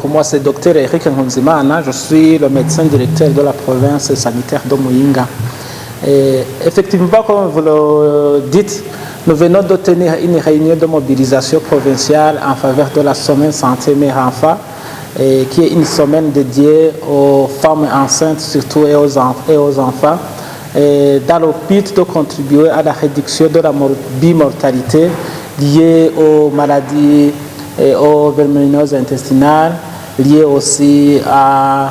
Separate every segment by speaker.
Speaker 1: Donc moi c'est Dr Eric Nkunzimana, je suis le médecin directeur de la province sanitaire de Muyinga. Et effectivement, comme vous le dites, nous venons de tenir une réunion de mobilisation provinciale en faveur de la semaine santé mère-enfant, qui est une semaine dédiée aux femmes enceintes surtout et aux enfants, dans le but de contribuer à la réduction de la bimortalité liée aux maladies et aux vermineuses intestinales, liées aussi à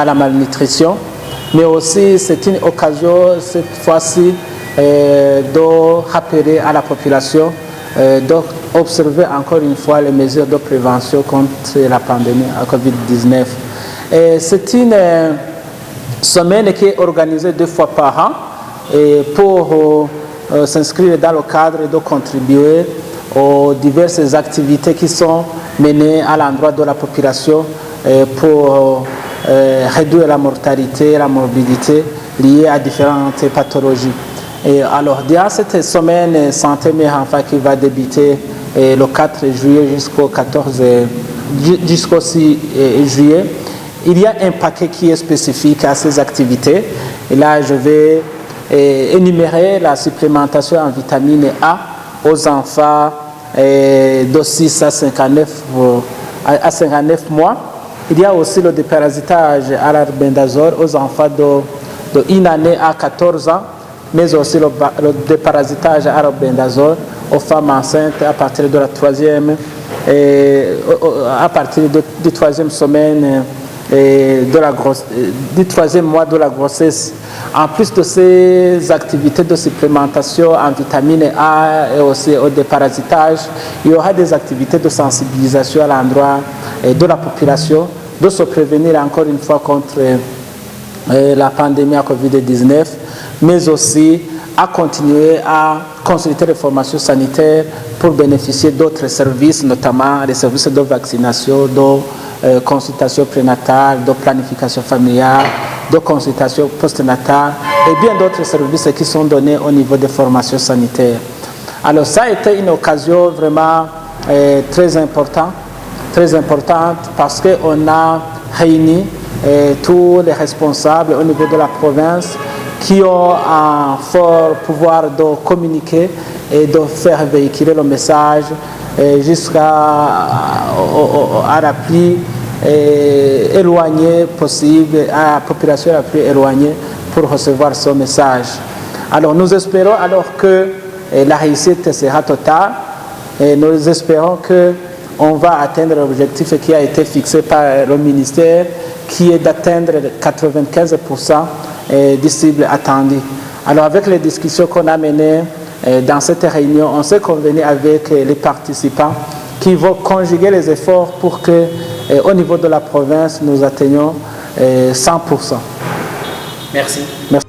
Speaker 1: la malnutrition. Mais aussi, c'est une occasion, cette fois-ci, de rappeler à la population d'observer encore une fois les mesures de prévention contre la pandémie à Covid-19. C'est une semaine qui est organisée 2 fois par an pour s'inscrire dans le cadre de contribuer aux diverses activités qui sont menées à l'endroit de la population pour réduire la mortalité et la morbidité liées à différentes pathologies. Et alors, durant cette semaine santé mère-enfant qui va débuter le 4 juillet jusqu'au 6 juillet, il y a un paquet qui est spécifique à ces activités. Et là, je vais énumérer la supplémentation en vitamine A aux enfants de 6 à 59 mois. Il y a aussi le déparasitage à l'arbendazole aux enfants de 1 année à 14 ans, mais aussi le déparasitage à l'arbendazole aux femmes enceintes à partir de la troisième semaine du 3e mois de la grossesse. En plus de ces activités de supplémentation en vitamine A et aussi au déparasitage, il y aura des activités de sensibilisation à l'endroit de la population, de se prévenir encore une fois contre la pandémie à Covid-19, mais aussi à continuer à consulter les formations sanitaires pour bénéficier d'autres services, notamment les services de vaccination, de consultation prénatale, de planification familiale, de consultation postnatale et bien d'autres services qui sont donnés au niveau des formations sanitaires. Alors ça a été une occasion vraiment très importante parce qu'on a réuni tous les responsables au niveau de la province qui ont un fort pouvoir de communiquer et de faire véhiculer le message jusqu'à la plus éloignée possible, à la population la plus éloignée pour recevoir ce message. Alors nous espérons alors que la réussite sera totale et nous espérons qu'on va atteindre l'objectif qui a été fixé par le ministère, qui est d'atteindre 95% des cibles attendues. Alors avec les discussions qu'on a menées dans cette réunion, on s'est convenu avec les participants qui vont conjuguer les efforts pour que au niveau de la province, nous atteignions 100%.
Speaker 2: Merci.
Speaker 1: Merci.